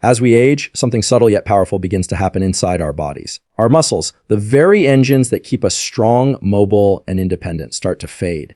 As we age, something subtle yet powerful begins to happen inside our bodies. Our muscles, the very engines that keep us strong, mobile, and independent, start to fade.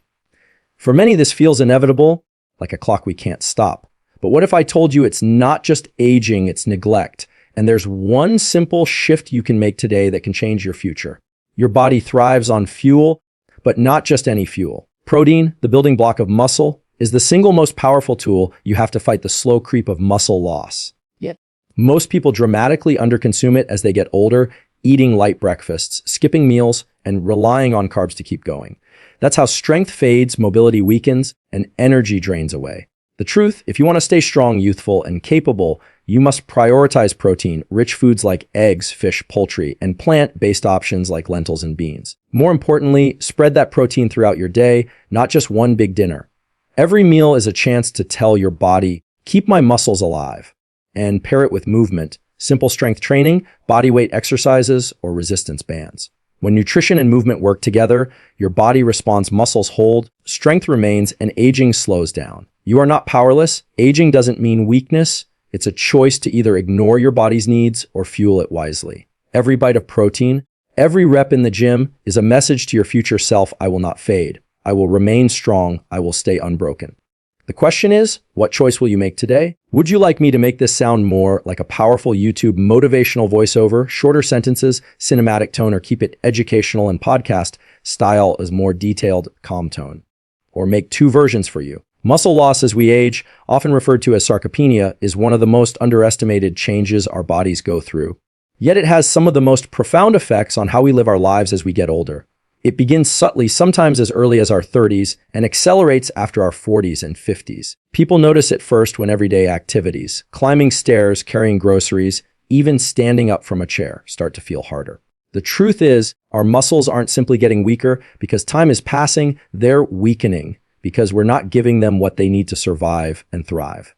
For many, this feels inevitable, like a clock we can't stop. But what if I told you it's not just aging, it's neglect, and there's one simple shift you can make today that can change your future? Your body thrives on fuel, but not just any fuel. Protein, the building block of muscle, is the single most powerful tool you have to fight the slow creep of muscle loss. Yet, most people dramatically underconsume it as they get older, eating light breakfasts, skipping meals, and relying on carbs to keep going. That's how strength fades, mobility weakens, and energy drains away. The truth, if you want to stay strong, youthful, and capable, you must prioritize protein, rich foods like eggs, fish, poultry, and plant-based options like lentils and beans. More importantly, spread that protein throughout your day, not just one big dinner. Every meal is a chance to tell your body, keep my muscles alive, and pair it with movement, simple strength training, body weight exercises, or resistance bands. When nutrition and movement work together, your body responds, muscles hold, strength remains, and aging slows down. You are not powerless. Aging doesn't mean weakness. It's a choice to either ignore your body's needs or fuel it wisely. Every bite of protein, every rep in the gym is a message to your future self: I will not fade. I will remain strong. I will stay unbroken. The question is, what choice will you make today? Would you like me to make this sound more like a powerful YouTube motivational voiceover, shorter sentences, cinematic tone, or keep it educational and podcast style as more detailed, calm tone? Or make two versions for you? Muscle loss as we age, often referred to as sarcopenia, is one of the most underestimated changes our bodies go through. Yet it has some of the most profound effects on how we live our lives as we get older. It begins subtly, sometimes as early as our 30s, and accelerates after our 40s and 50s. People notice it first when everyday activities, climbing stairs, carrying groceries, even standing up from a chair, start to feel harder. The truth is, our muscles aren't simply getting weaker because time is passing, they're weakening because we're not giving them what they need to survive and thrive.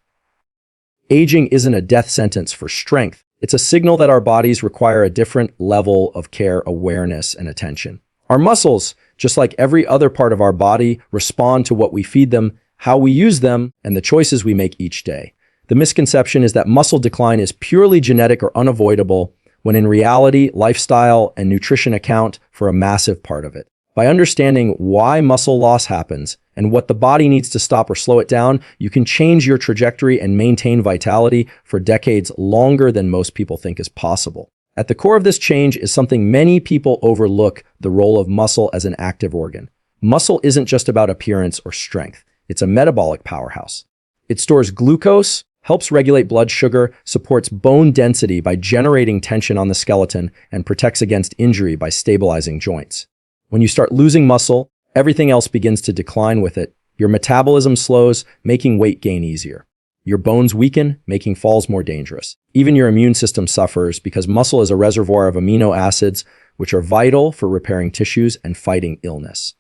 Aging isn't a death sentence for strength. It's a signal that our bodies require a different level of care, awareness, and attention. Our muscles, just like every other part of our body, respond to what we feed them, how we use them, and the choices we make each day. The misconception is that muscle decline is purely genetic or unavoidable, when in reality, lifestyle and nutrition account for a massive part of it. By understanding why muscle loss happens and what the body needs to stop or slow it down, you can change your trajectory and maintain vitality for decades longer than most people think is possible. At the core of this change is something many people overlook: the role of muscle as an active organ. Muscle isn't just about appearance or strength. It's a metabolic powerhouse. It stores glucose, helps regulate blood sugar, supports bone density by generating tension on the skeleton, and protects against injury by stabilizing joints. When you start losing muscle, everything else begins to decline with it. Your metabolism slows, making weight gain easier. Your bones weaken, making falls more dangerous. Even your immune system suffers because muscle is a reservoir of amino acids, which are vital for repairing tissues and fighting illness.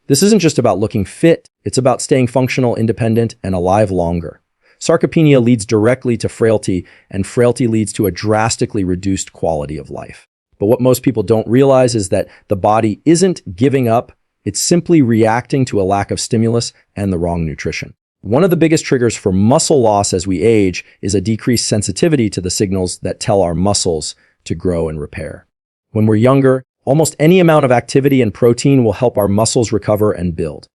This isn't just about looking fit, it's about staying functional, independent, and alive longer. Sarcopenia leads directly to frailty, and frailty leads to a drastically reduced quality of life. But what most people don't realize is that the body isn't giving up, it's simply reacting to a lack of stimulus and the wrong nutrition. One of the biggest triggers for muscle loss as we age is a decreased sensitivity to the signals that tell our muscles to grow and repair. When we're younger, almost any amount of activity and protein will help our muscles recover and build.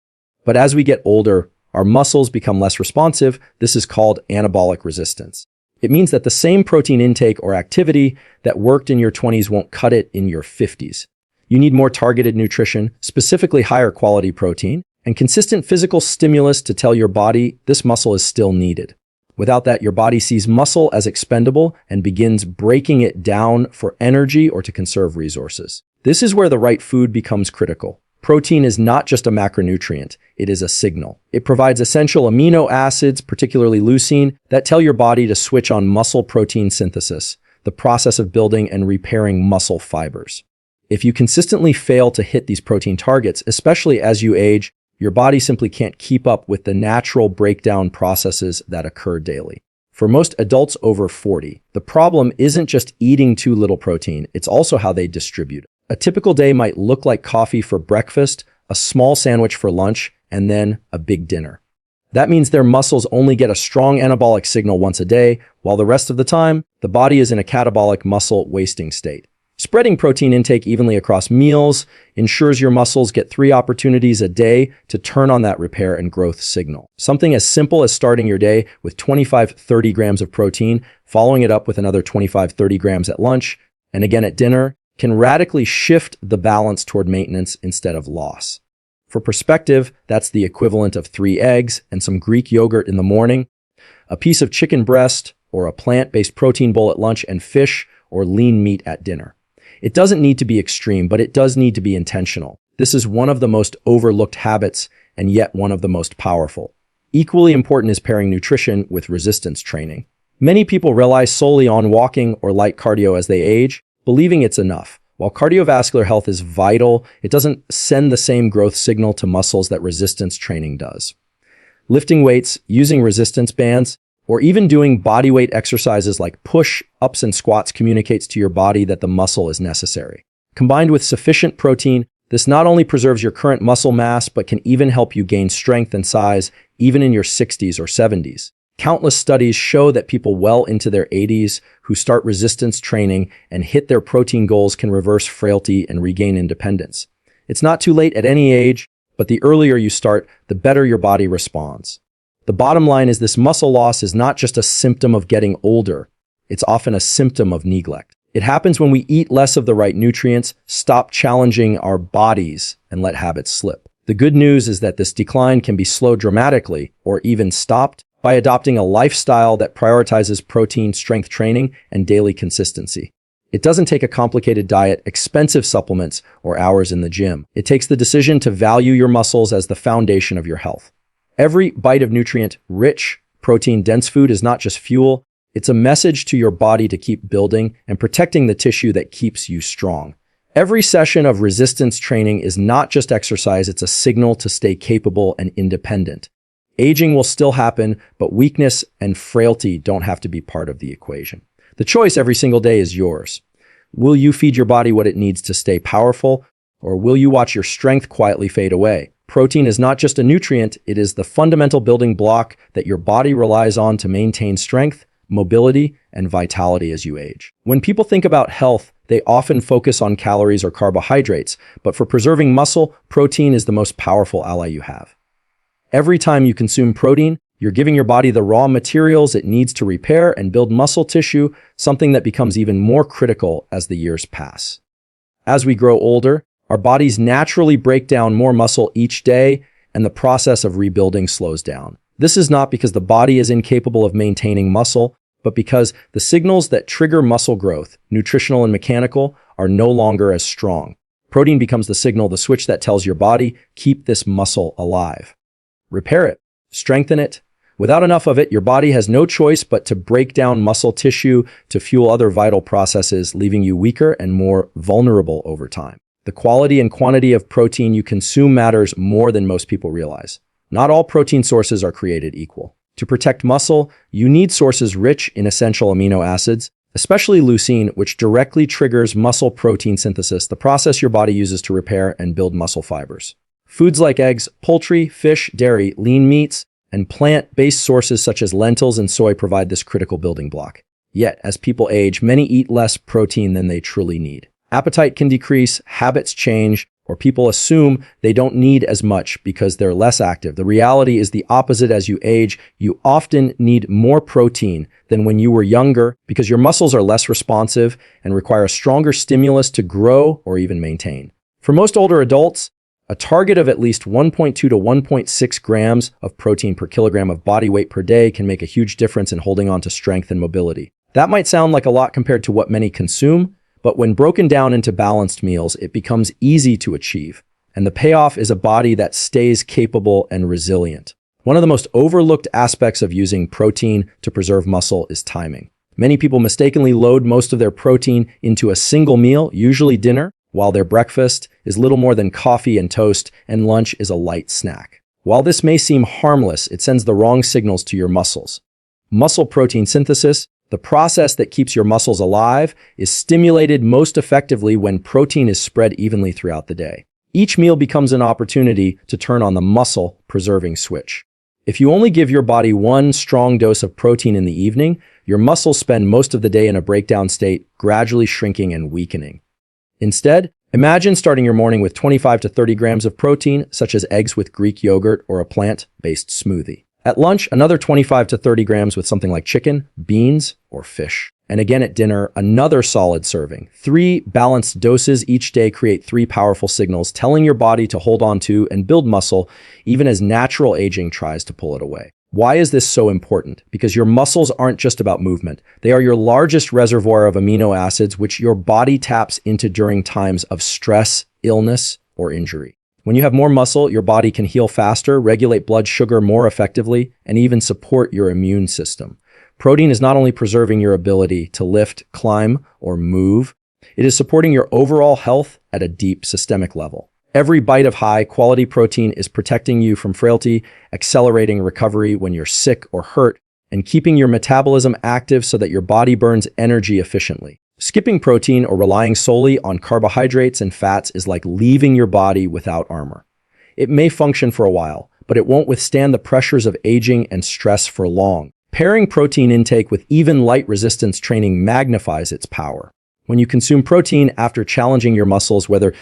But as we get older, our muscles become less responsive. This is called anabolic resistance. It means that the same protein intake or activity that worked in your 20s won't cut it in your 50s. You need more targeted nutrition, specifically higher quality protein, and consistent physical stimulus to tell your body this muscle is still needed. Without that, your body sees muscle as expendable and begins breaking it down for energy or to conserve resources. This is where the right food becomes critical. Protein is not just a macronutrient, it is a signal. It provides essential amino acids, particularly leucine, that tell your body to switch on muscle protein synthesis, the process of building and repairing muscle fibers. If you consistently fail to hit these protein targets, especially as you age, your body simply can't keep up with the natural breakdown processes that occur daily. For most adults over 40, the problem isn't just eating too little protein, it's also how they distribute it. A typical day might look like coffee for breakfast, a small sandwich for lunch, and then a big dinner. That means their muscles only get a strong anabolic signal once a day, while the rest of the time, the body is in a catabolic muscle wasting state. Spreading protein intake evenly across meals ensures your muscles get 3 opportunities a day to turn on that repair and growth signal. Something as simple as starting your day with 25-30 grams of protein, following it up with another 25-30 grams at lunch, and again at dinner, can radically shift the balance toward maintenance instead of loss. For perspective, that's the equivalent of 3 eggs and some Greek yogurt in the morning, a piece of chicken breast or a plant-based protein bowl at lunch, and fish or lean meat at dinner. It doesn't need to be extreme, but it does need to be intentional. This is one of the most overlooked habits and yet one of the most powerful. Equally important is pairing nutrition with resistance training. Many people rely solely on walking or light cardio as they age, believing it's enough. While cardiovascular health is vital, it doesn't send the same growth signal to muscles that resistance training does. Lifting weights, using resistance bands, or even doing bodyweight exercises like push-ups and squats communicates to your body that the muscle is necessary. Combined with sufficient protein, this not only preserves your current muscle mass, but can even help you gain strength and size even in your 60s or 70s. Countless studies show that people well into their 80s who start resistance training and hit their protein goals can reverse frailty and regain independence. It's not too late at any age, but the earlier you start, the better your body responds. The bottom line is this muscle loss is not just a symptom of getting older. It's often a symptom of neglect. It happens when we eat less of the right nutrients, stop challenging our bodies, and let habits slip. The good news is that this decline can be slowed dramatically or even stopped by adopting a lifestyle that prioritizes protein, strength training, and daily consistency. It doesn't take a complicated diet, expensive supplements, or hours in the gym. It takes the decision to value your muscles as the foundation of your health. Every bite of nutrient-rich, protein-dense food is not just fuel, it's a message to your body to keep building and protecting the tissue that keeps you strong. Every session of resistance training is not just exercise, it's a signal to stay capable and independent. Aging will still happen, but weakness and frailty don't have to be part of the equation. The choice every single day is yours. Will you feed your body what it needs to stay powerful, or will you watch your strength quietly fade away? Protein is not just a nutrient, it is the fundamental building block that your body relies on to maintain strength, mobility, and vitality as you age. When people think about health, they often focus on calories or carbohydrates, but for preserving muscle, protein is the most powerful ally you have. Every time you consume protein, you're giving your body the raw materials it needs to repair and build muscle tissue, something that becomes even more critical as the years pass. As we grow older, our bodies naturally break down more muscle each day, and the process of rebuilding slows down. This is not because the body is incapable of maintaining muscle, but because the signals that trigger muscle growth, nutritional and mechanical, are no longer as strong. Protein becomes the signal, the switch that tells your body, keep this muscle alive. Repair it, strengthen it. Without enough of it, your body has no choice but to break down muscle tissue to fuel other vital processes, leaving you weaker and more vulnerable over time. The quality and quantity of protein you consume matters more than most people realize. Not all protein sources are created equal. To protect muscle, you need sources rich in essential amino acids, especially leucine, which directly triggers muscle protein synthesis, the process your body uses to repair and build muscle fibers. Foods like eggs, poultry, fish, dairy, lean meats, and plant-based sources such as lentils and soy provide this critical building block. Yet, as people age, many eat less protein than they truly need. Appetite can decrease, habits change, or people assume they don't need as much because they're less active. The reality is the opposite. As you age, you often need more protein than when you were younger because your muscles are less responsive and require a stronger stimulus to grow or even maintain. For most older adults, a target of at least 1.2 to 1.6 grams of protein per kilogram of body weight per day can make a huge difference in holding on to strength and mobility. That might sound like a lot compared to what many consume, but when broken down into balanced meals, it becomes easy to achieve. And the payoff is a body that stays capable and resilient. One of the most overlooked aspects of using protein to preserve muscle is timing. Many people mistakenly load most of their protein into a single meal, usually dinner, while their breakfast is little more than coffee and toast, and lunch is a light snack. While this may seem harmless, it sends the wrong signals to your muscles. Muscle protein synthesis, the process that keeps your muscles alive, is stimulated most effectively when protein is spread evenly throughout the day. Each meal becomes an opportunity to turn on the muscle-preserving switch. If you only give your body one strong dose of protein in the evening, your muscles spend most of the day in a breakdown state, gradually shrinking and weakening. Instead, imagine starting your morning with 25 to 30 grams of protein, such as eggs with Greek yogurt or a plant-based smoothie. At lunch, another 25 to 30 grams with something like chicken, beans, or fish. And again at dinner, another solid serving. 3 balanced doses each day create 3 powerful signals telling your body to hold on to and build muscle, even as natural aging tries to pull it away. Why is this so important? Because your muscles aren't just about movement. They are your largest reservoir of amino acids, which your body taps into during times of stress, illness, or injury. When you have more muscle, your body can heal faster, regulate blood sugar more effectively, and even support your immune system. Protein is not only preserving your ability to lift, climb, or move, it is supporting your overall health at a deep systemic level. Every bite of high-quality protein is protecting you from frailty, accelerating recovery when you're sick or hurt, and keeping your metabolism active so that your body burns energy efficiently. Skipping protein or relying solely on carbohydrates and fats is like leaving your body without armor. It may function for a while, but it won't withstand the pressures of aging and stress for long. Pairing protein intake with even light resistance training magnifies its power. When you consume protein after challenging your muscles, whether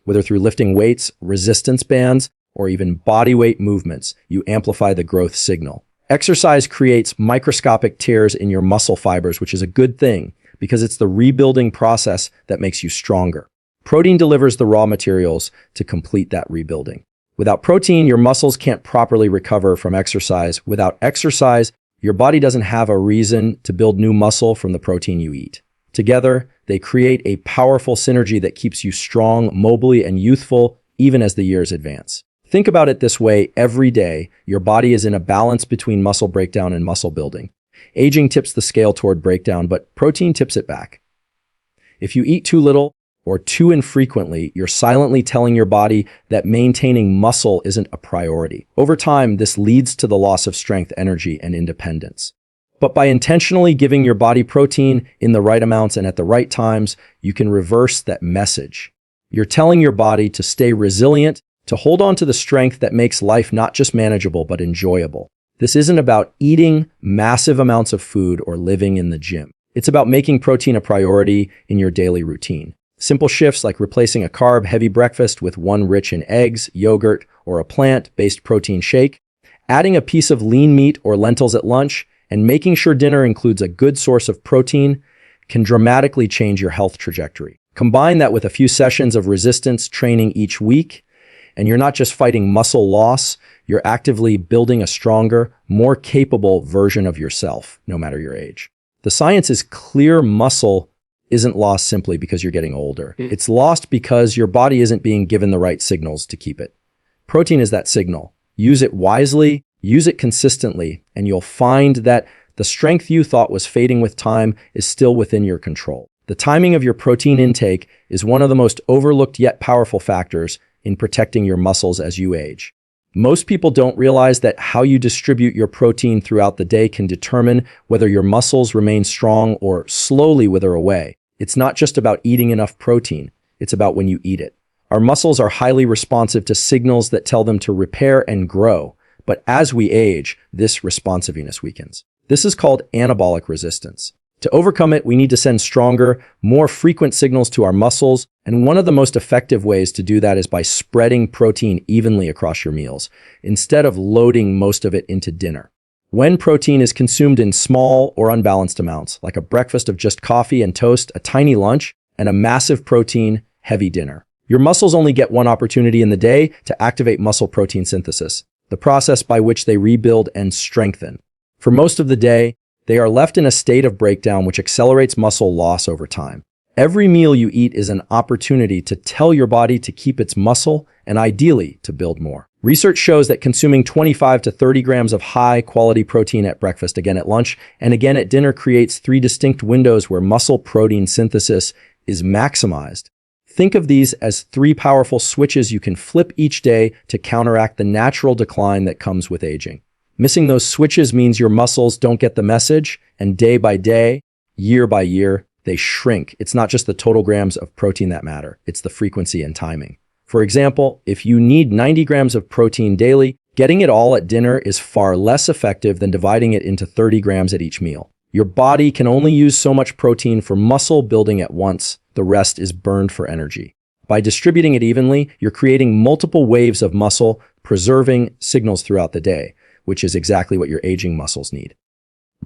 through lifting weights, resistance bands, or even body weight movements, you amplify the growth signal. Exercise creates microscopic tears in your muscle fibers, which is a good thing because it's the rebuilding process that makes you stronger. Protein delivers the raw materials to complete that rebuilding. Without protein, your muscles can't properly recover from exercise. Without exercise, your body doesn't have a reason to build new muscle from the protein you eat. Together, they create a powerful synergy that keeps you strong, mobile, and youthful even as the years advance. Think about it this way: every day, your body is in a balance between muscle breakdown and muscle building. Aging tips the scale toward breakdown, but protein tips it back. If you eat too little or too infrequently, you're silently telling your body that maintaining muscle isn't a priority. Over time, this leads to the loss of strength, energy, and independence. But by intentionally giving your body protein in the right amounts and at the right times, you can reverse that message. You're telling your body to stay resilient, to hold on to the strength that makes life not just manageable, but enjoyable. This isn't about eating massive amounts of food or living in the gym. It's about making protein a priority in your daily routine. Simple shifts like replacing a carb-heavy breakfast with one rich in eggs, yogurt, or a plant-based protein shake, adding a piece of lean meat or lentils at lunch, and making sure dinner includes a good source of protein can dramatically change your health trajectory. Combine that with a few sessions of resistance training each week, and you're not just fighting muscle loss, you're actively building a stronger, more capable version of yourself, no matter your age. The science is clear: muscle isn't lost simply because you're getting older. It's lost because your body isn't being given the right signals to keep it. Protein is that signal. Use it wisely, use it consistently, and you'll find that the strength you thought was fading with time is still within your control. The timing of your protein intake is one of the most overlooked yet powerful factors in protecting your muscles as you age. Most people don't realize that how you distribute your protein throughout the day can determine whether your muscles remain strong or slowly wither away. It's not just about eating enough protein, it's about when you eat it. Our muscles are highly responsive to signals that tell them to repair and grow, but as we age, this responsiveness weakens. This is called anabolic resistance. To overcome it, we need to send stronger, more frequent signals to our muscles, and one of the most effective ways to do that is by spreading protein evenly across your meals, instead of loading most of it into dinner. When protein is consumed in small or unbalanced amounts, like a breakfast of just coffee and toast, a tiny lunch, and a massive protein-heavy dinner, your muscles only get one opportunity in the day to activate muscle protein synthesis, the process by which they rebuild and strengthen. For most of the day, they are left in a state of breakdown which accelerates muscle loss over time. Every meal you eat is an opportunity to tell your body to keep its muscle and ideally to build more. Research shows that consuming 25 to 30 grams of high-quality protein at breakfast, again at lunch, and again at dinner creates 3 distinct windows where muscle protein synthesis is maximized. Think of these as 3 powerful switches you can flip each day to counteract the natural decline that comes with aging. Missing those switches means your muscles don't get the message, and day by day, year by year, they shrink. It's not just the total grams of protein that matter, it's the frequency and timing. For example, if you need 90 grams of protein daily, Getting it all at dinner is far less effective than dividing it into 30 grams at each meal. Your body can only use so much protein for muscle building at once. The rest is burned for energy. By distributing it evenly, you're creating multiple waves of muscle, preserving signals throughout the day, which is exactly what your aging muscles need.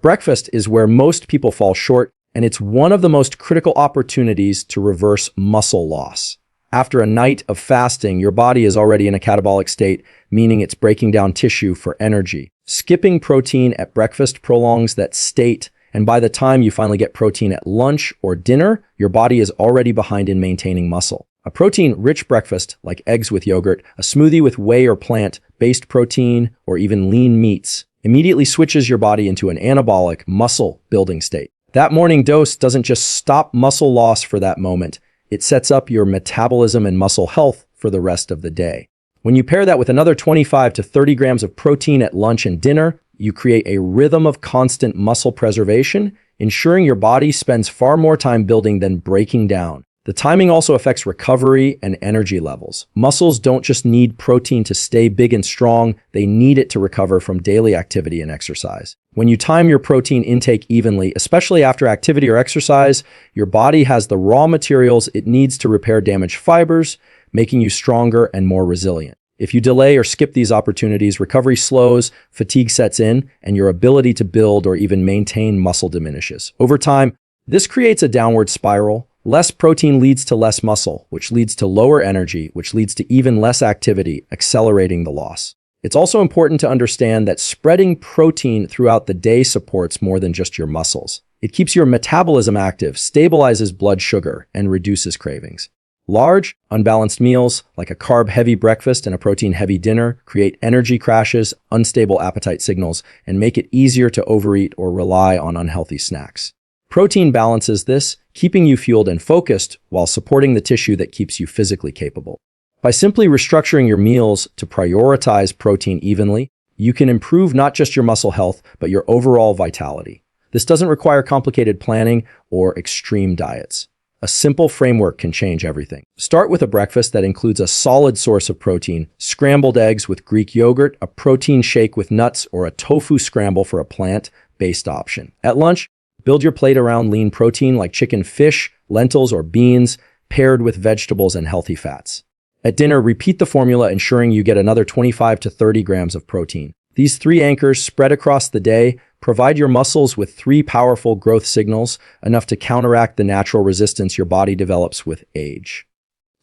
Breakfast is where most people fall short, and it's one of the most critical opportunities to reverse muscle loss. After a night of fasting, your body is already in a catabolic state, meaning it's breaking down tissue for energy. Skipping protein at breakfast prolongs that state, and by the time you finally get protein at lunch or dinner, your body is already behind in maintaining muscle. A protein-rich breakfast, like eggs with yogurt, a smoothie with whey or plant-based protein, or even lean meats, immediately switches your body into an anabolic, muscle-building state. That morning dose doesn't just stop muscle loss for that moment, it sets up your metabolism and muscle health for the rest of the day. When you pair that with another 25 to 30 grams of protein at lunch and dinner, you create a rhythm of constant muscle preservation, ensuring your body spends far more time building than breaking down. The timing also affects recovery and energy levels. Muscles don't just need protein to stay big and strong, they need it to recover from daily activity and exercise. When you time your protein intake evenly, especially after activity or exercise, your body has the raw materials it needs to repair damaged fibers, making you stronger and more resilient. If you delay or skip these opportunities, recovery slows, fatigue sets in, and your ability to build or even maintain muscle diminishes. Over time, this creates a downward spiral. Less protein leads to less muscle, which leads to lower energy, which leads to even less activity, accelerating the loss. It's also important to understand that spreading protein throughout the day supports more than just your muscles. It keeps your metabolism active, stabilizes blood sugar, and reduces cravings. Large, unbalanced meals, like a carb-heavy breakfast and a protein-heavy dinner, create energy crashes, unstable appetite signals, and make it easier to overeat or rely on unhealthy snacks. Protein balances this, keeping you fueled and focused while supporting the tissue that keeps you physically capable. By simply restructuring your meals to prioritize protein evenly, you can improve not just your muscle health, but your overall vitality. This doesn't require complicated planning or extreme diets. A simple framework can change everything. Start with a breakfast that includes a solid source of protein, scrambled eggs with Greek yogurt, a protein shake with nuts, or a tofu scramble for a plant-based option. At lunch, build your plate around lean protein like chicken, fish, lentils, or beans, paired with vegetables and healthy fats. At dinner, repeat the formula, ensuring you get another 25 to 30 grams of protein. These three anchors, spread across the day, provide your muscles with three powerful growth signals, enough to counteract the natural resistance your body develops with age.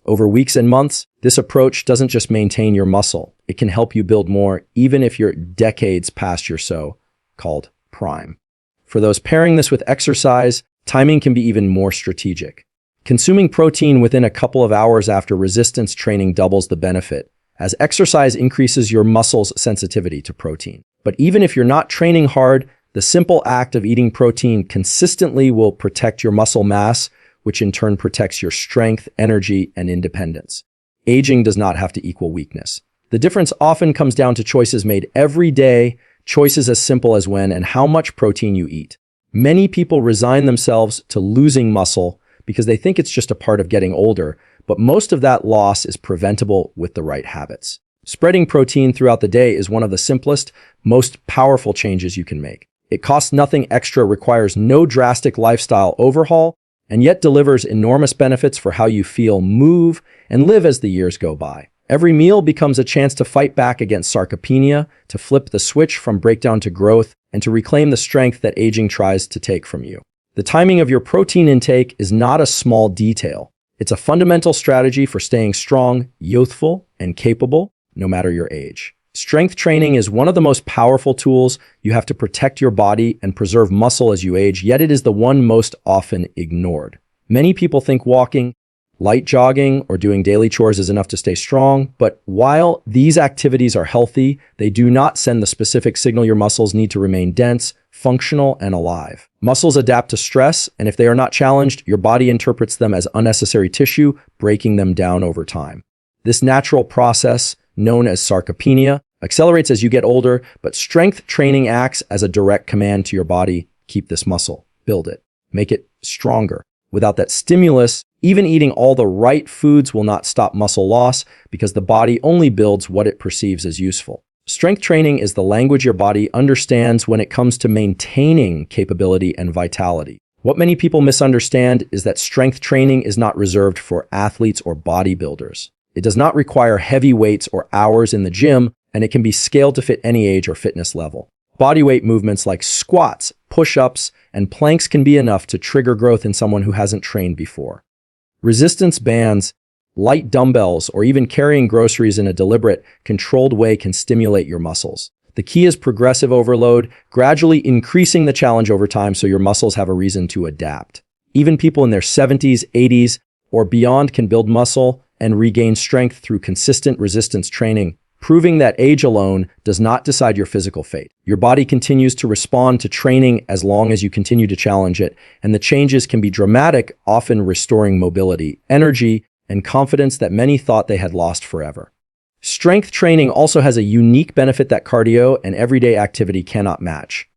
Over weeks and months, this approach doesn't just maintain your muscle, it can help you build more, even if you're decades past your so-called prime. For those pairing this with exercise, timing can be even more strategic. Consuming protein within a couple of hours after resistance training doubles the benefit, as exercise increases your muscles' sensitivity to protein. But even if you're not training hard, the simple act of eating protein consistently will protect your muscle mass, which in turn protects your strength, energy, and independence. Aging does not have to equal weakness. The difference often comes down to choices made every day, choices as simple as when and how much protein you eat. Many people resign themselves to losing muscle because they think it's just a part of getting older, but most of that loss is preventable with the right habits. Spreading protein throughout the day is one of the simplest, most powerful changes you can make. It costs nothing extra, requires no drastic lifestyle overhaul, and yet delivers enormous benefits for how you feel, move, and live as the years go by. Every meal becomes a chance to fight back against sarcopenia, to flip the switch from breakdown to growth, and to reclaim the strength that aging tries to take from you. The timing of your protein intake is not a small detail. It's a fundamental strategy for staying strong, youthful, and capable, no matter your age. Strength training is one of the most powerful tools. You have to protect your body and preserve muscle as you age, yet it is the one most often ignored. Many people think walking, light jogging, or doing daily chores is enough to stay strong, but while these activities are healthy, they do not send the specific signal your muscles need to remain dense, functional, and alive. Muscles adapt to stress, and if they are not challenged, your body interprets them as unnecessary tissue, breaking them down over time. This natural process, known as sarcopenia, accelerates as you get older, but strength training acts as a direct command to your body. Keep this muscle, build it, make it stronger. Without that stimulus, even eating all the right foods will not stop muscle loss because the body only builds what it perceives as useful. Strength training is the language your body understands when it comes to maintaining capability and vitality. What many people misunderstand is that strength training is not reserved for athletes or bodybuilders. It does not require heavy weights or hours in the gym, and it can be scaled to fit any age or fitness level. Bodyweight movements like squats, push-ups, and planks can be enough to trigger growth in someone who hasn't trained before. Resistance bands, light dumbbells, or even carrying groceries in a deliberate, controlled way can stimulate your muscles. The key is progressive overload, gradually increasing the challenge over time so your muscles have a reason to adapt. Even people in their 70s, 80s, or beyond can build muscle and regain strength through consistent resistance training, proving that age alone does not decide your physical fate. Your body continues to respond to training as long as you continue to challenge it, and the changes can be dramatic, often restoring mobility, energy, and confidence that many thought they had lost forever. Strength training also has a unique benefit that cardio and everyday activity cannot match.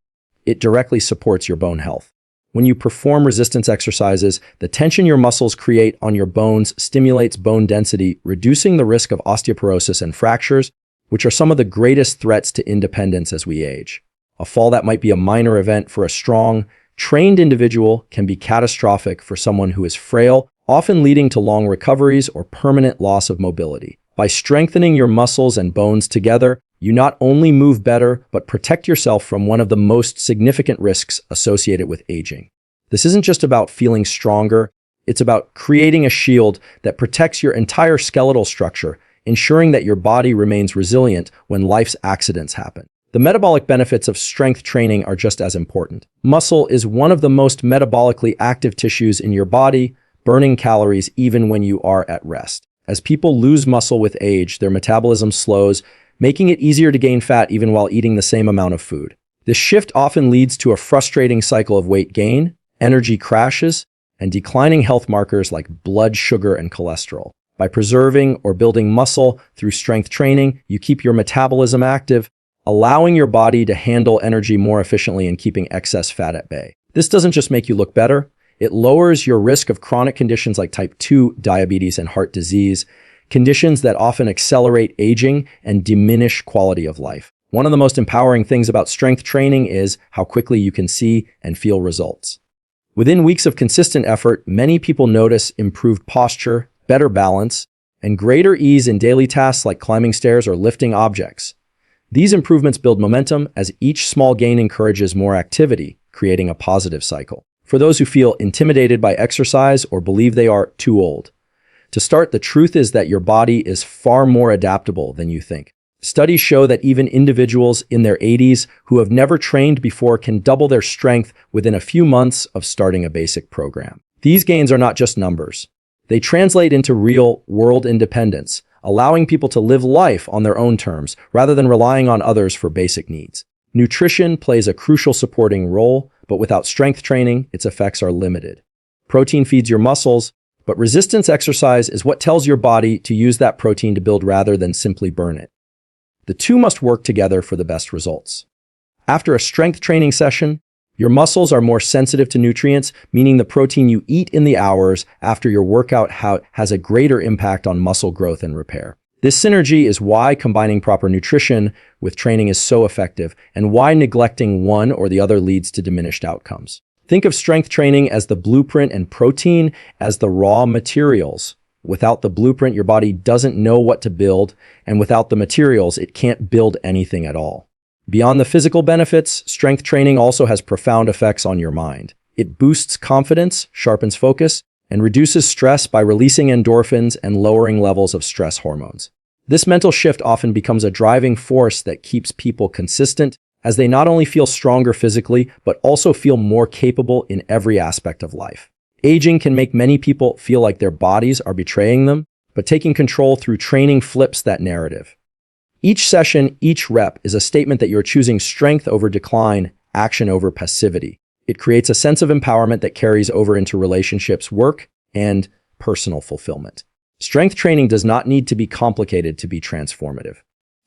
It directly supports your bone health. When you perform resistance exercises, the tension your muscles create on your bones stimulates bone density, reducing the risk of osteoporosis and fractures, which are some of the greatest threats to independence as we age. A fall that might be a minor event for a strong, trained individual can be catastrophic for someone who is frail, often leading to long recoveries or permanent loss of mobility. By strengthening your muscles and bones together, you not only move better, but protect yourself from one of the most significant risks associated with aging. This isn't just about feeling stronger, it's about creating a shield that protects your entire skeletal structure, ensuring that your body remains resilient when life's accidents happen. The metabolic benefits of strength training are just as important. Muscle is one of the most metabolically active tissues in your body, burning calories even when you are at rest. As people lose muscle with age, their metabolism slows, making it easier to gain fat even while eating the same amount of food. This shift often leads to a frustrating cycle of weight gain, energy crashes, and declining health markers like blood sugar and cholesterol. By preserving or building muscle through strength training, you keep your metabolism active, allowing your body to handle energy more efficiently and keeping excess fat at bay. This doesn't just make you look better, it lowers your risk of chronic conditions like type 2 diabetes and heart disease, conditions that often accelerate aging and diminish quality of life. One of the most empowering things about strength training is how quickly you can see and feel results. Within weeks of consistent effort, many people notice improved posture, better balance, and greater ease in daily tasks like climbing stairs or lifting objects. These improvements build momentum as each small gain encourages more activity, creating a positive cycle. For those who feel intimidated by exercise or believe they are too old, to start, the truth is that your body is far more adaptable than you think. Studies show that even individuals in their 80s who have never trained before can double their strength within a few months of starting a basic program. These gains are not just numbers. They translate into real-world independence, allowing people to live life on their own terms rather than relying on others for basic needs. Nutrition plays a crucial supporting role, but without strength training, its effects are limited. Protein feeds your muscles, but resistance exercise is what tells your body to use that protein to build rather than simply burn it. The two must work together for the best results. After a strength training session, your muscles are more sensitive to nutrients, meaning the protein you eat in the hours after your workout has a greater impact on muscle growth and repair. This synergy is why combining proper nutrition with training is so effective, and why neglecting one or the other leads to diminished outcomes. Think of strength training as the blueprint and protein as the raw materials. Without the blueprint, your body doesn't know what to build, and without the materials, it can't build anything at all. Beyond the physical benefits, strength training also has profound effects on your mind. It boosts confidence, sharpens focus, and reduces stress by releasing endorphins and lowering levels of stress hormones. This mental shift often becomes a driving force that keeps people consistent, as they not only feel stronger physically, but also feel more capable in every aspect of life. Aging can make many people feel like their bodies are betraying them, but taking control through training flips that narrative. Each session, each rep is a statement that you're choosing strength over decline, action over passivity. It creates a sense of empowerment that carries over into relationships, work, and personal fulfillment. Strength training does not need to be complicated to be transformative.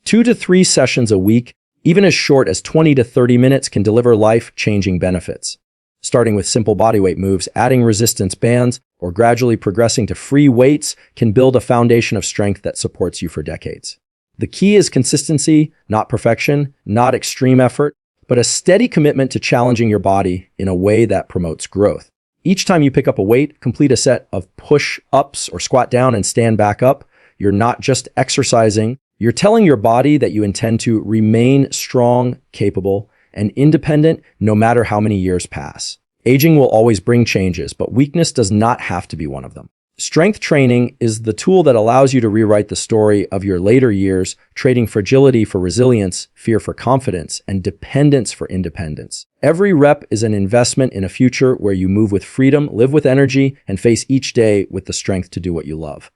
2 to 3 sessions a week, even as short as 20 to 30 minutes, can deliver life-changing benefits. Starting with simple bodyweight moves, adding resistance bands, or gradually progressing to free weights can build a foundation of strength that supports you for decades. The key is consistency, not perfection, not extreme effort, but a steady commitment to challenging your body in a way that promotes growth. Each time you pick up a weight, complete a set of push-ups or squat down and stand back up, you're not just exercising, you're telling your body that you intend to remain strong, capable, and independent no matter how many years pass. Aging will always bring changes, but weakness does not have to be one of them. Strength training is the tool that allows you to rewrite the story of your later years, trading fragility for resilience, fear for confidence, and dependence for independence. Every rep is an investment in a future where you move with freedom, live with energy, and face each day with the strength to do what you love.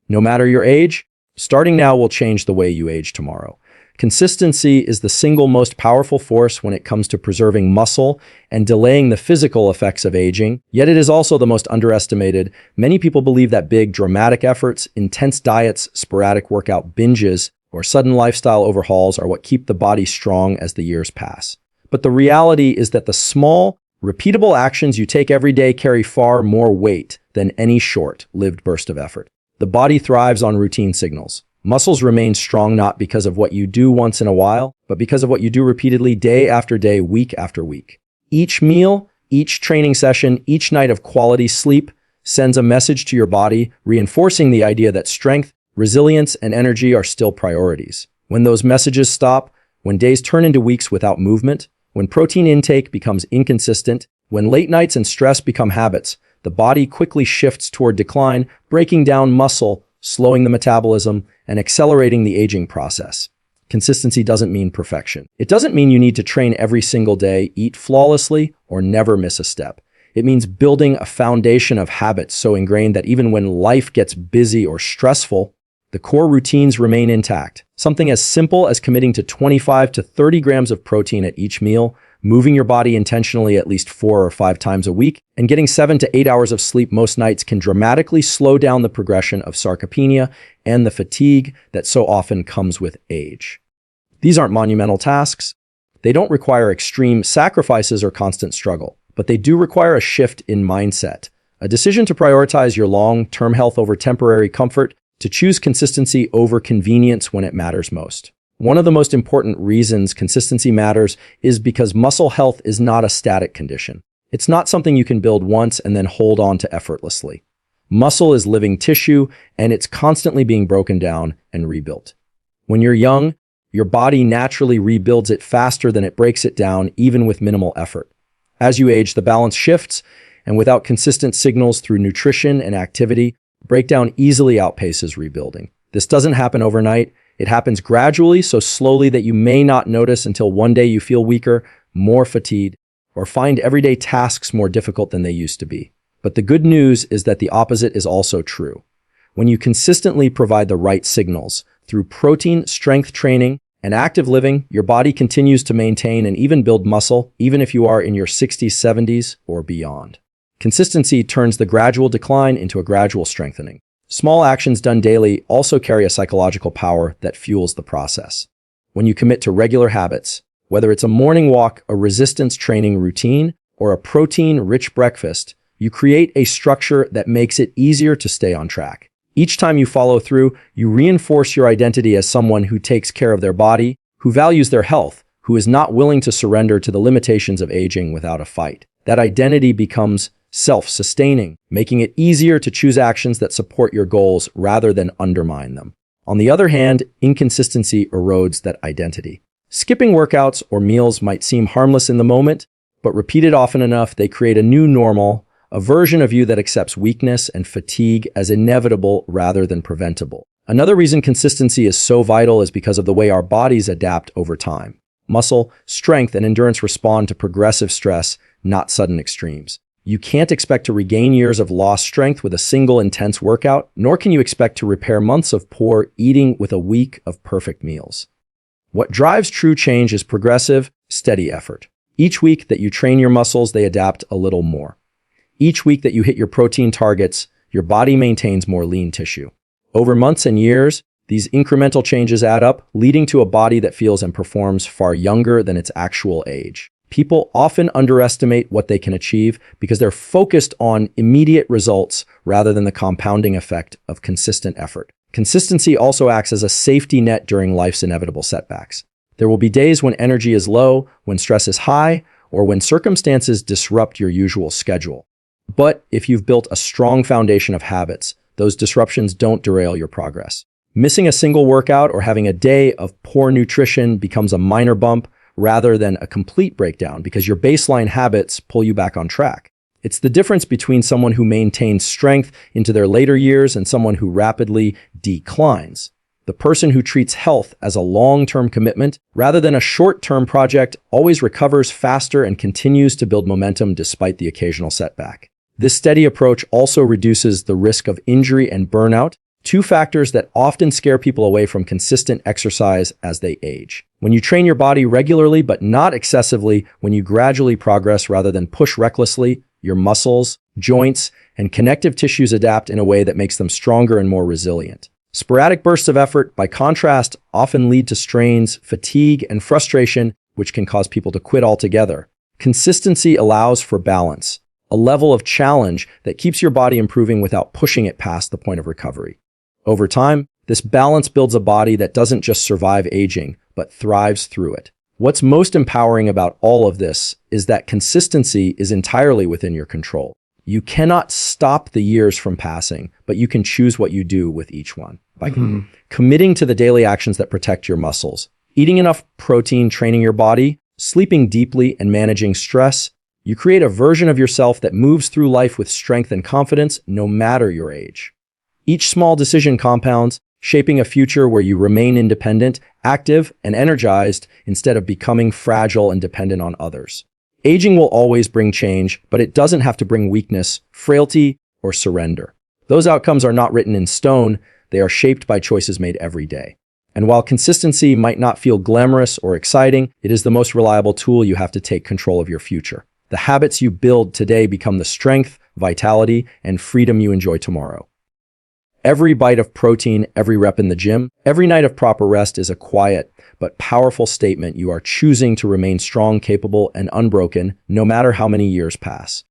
No matter your age, starting now will change the way you age tomorrow. Consistency is the single most powerful force when it comes to preserving muscle and delaying the physical effects of aging, yet it is also the most underestimated. Many people believe that big, dramatic efforts, intense diets, sporadic workout binges, or sudden lifestyle overhauls are what keep the body strong as the years pass. But the reality is that the small, repeatable actions you take every day carry far more weight than any short-lived burst of effort. The body thrives on routine signals. Muscles remain strong not because of what you do once in a while, but because of what you do repeatedly day after day, week after week. Each meal, each training session, each night of quality sleep sends a message to your body, reinforcing the idea that strength, resilience, and energy are still priorities. When those messages stop, when days turn into weeks without movement, when protein intake becomes inconsistent, when late nights and stress become habits, the body quickly shifts toward decline, breaking down muscle, slowing the metabolism, and accelerating the aging process. Consistency doesn't mean perfection. It doesn't mean you need to train every single day, eat flawlessly, or never miss a step. It means building a foundation of habits so ingrained that even when life gets busy or stressful, the core routines remain intact. Something as simple as committing to 25 to 30 grams of protein at each meal, moving your body intentionally at least 4 or 5 times a week, and getting 7 to 8 hours of sleep most nights can dramatically slow down the progression of sarcopenia and the fatigue that so often comes with age. These aren't monumental tasks. They don't require extreme sacrifices or constant struggle, but they do require a shift in mindset, a decision to prioritize your long-term health over temporary comfort, to choose consistency over convenience when it matters most. One of the most important reasons consistency matters is because muscle health is not a static condition. It's not something you can build once and then hold on to effortlessly. Muscle is living tissue, and it's constantly being broken down and rebuilt. When you're young, your body naturally rebuilds it faster than it breaks it down, even with minimal effort. As you age, the balance shifts, and without consistent signals through nutrition and activity, breakdown easily outpaces rebuilding. This doesn't happen overnight. It happens gradually, so slowly that you may not notice until one day you feel weaker, more fatigued, or find everyday tasks more difficult than they used to be. But the good news is that the opposite is also true. When you consistently provide the right signals through protein, strength training, and active living, your body continues to maintain and even build muscle, even if you are in your 60s, 70s, or beyond. Consistency turns the gradual decline into a gradual strengthening. Small actions done daily also carry a psychological power that fuels the process. When you commit to regular habits, whether it's a morning walk, a resistance training routine, or a protein-rich breakfast, you create a structure that makes it easier to stay on track. Each time you follow through, you reinforce your identity as someone who takes care of their body, who values their health, who is not willing to surrender to the limitations of aging without a fight. That identity becomes self-sustaining, making it easier to choose actions that support your goals rather than undermine them. On the other hand, inconsistency erodes that identity. Skipping workouts or meals might seem harmless in the moment, but repeated often enough, they create a new normal, a version of you that accepts weakness and fatigue as inevitable rather than preventable. Another reason consistency is so vital is because of the way our bodies adapt over time. Muscle, strength, and endurance respond to progressive stress, not sudden extremes. You can't expect to regain years of lost strength with a single intense workout, nor can you expect to repair months of poor eating with a week of perfect meals. What drives true change is progressive, steady effort. Each week that you train your muscles, they adapt a little more. Each week that you hit your protein targets, your body maintains more lean tissue. Over months and years, these incremental changes add up, leading to a body that feels and performs far younger than its actual age. People often underestimate what they can achieve because they're focused on immediate results rather than the compounding effect of consistent effort. Consistency also acts as a safety net during life's inevitable setbacks. There will be days when energy is low, when stress is high, or when circumstances disrupt your usual schedule. But if you've built a strong foundation of habits, those disruptions don't derail your progress. Missing a single workout or having a day of poor nutrition becomes a minor bump rather than a complete breakdown because your baseline habits pull you back on track. It's the difference between someone who maintains strength into their later years and someone who rapidly declines. The person who treats health as a long-term commitment rather than a short-term project always recovers faster and continues to build momentum despite the occasional setback. This steady approach also reduces the risk of injury and burnout, two factors that often scare people away from consistent exercise as they age. When you train your body regularly but not excessively, when you gradually progress rather than push recklessly, your muscles, joints, and connective tissues adapt in a way that makes them stronger and more resilient. Sporadic bursts of effort, by contrast, often lead to strains, fatigue, and frustration, which can cause people to quit altogether. Consistency allows for balance, a level of challenge that keeps your body improving without pushing it past the point of recovery. Over time, this balance builds a body that doesn't just survive aging, but thrives through it. What's most empowering about all of this is that consistency is entirely within your control. You cannot stop the years from passing, but you can choose what you do with each one. By committing to the daily actions that protect your muscles, eating enough protein, training your body, sleeping deeply, and managing stress, you create a version of yourself that moves through life with strength and confidence, no matter your age. Each small decision compounds, shaping a future where you remain independent, active, and energized instead of becoming fragile and dependent on others. Aging will always bring change, but it doesn't have to bring weakness, frailty, or surrender. Those outcomes are not written in stone, they are shaped by choices made every day. And while consistency might not feel glamorous or exciting, it is the most reliable tool you have to take control of your future. The habits you build today become the strength, vitality, and freedom you enjoy tomorrow. Every bite of protein, every rep in the gym, every night of proper rest is a quiet but powerful statement you are choosing to remain strong, capable, and unbroken no matter how many years pass.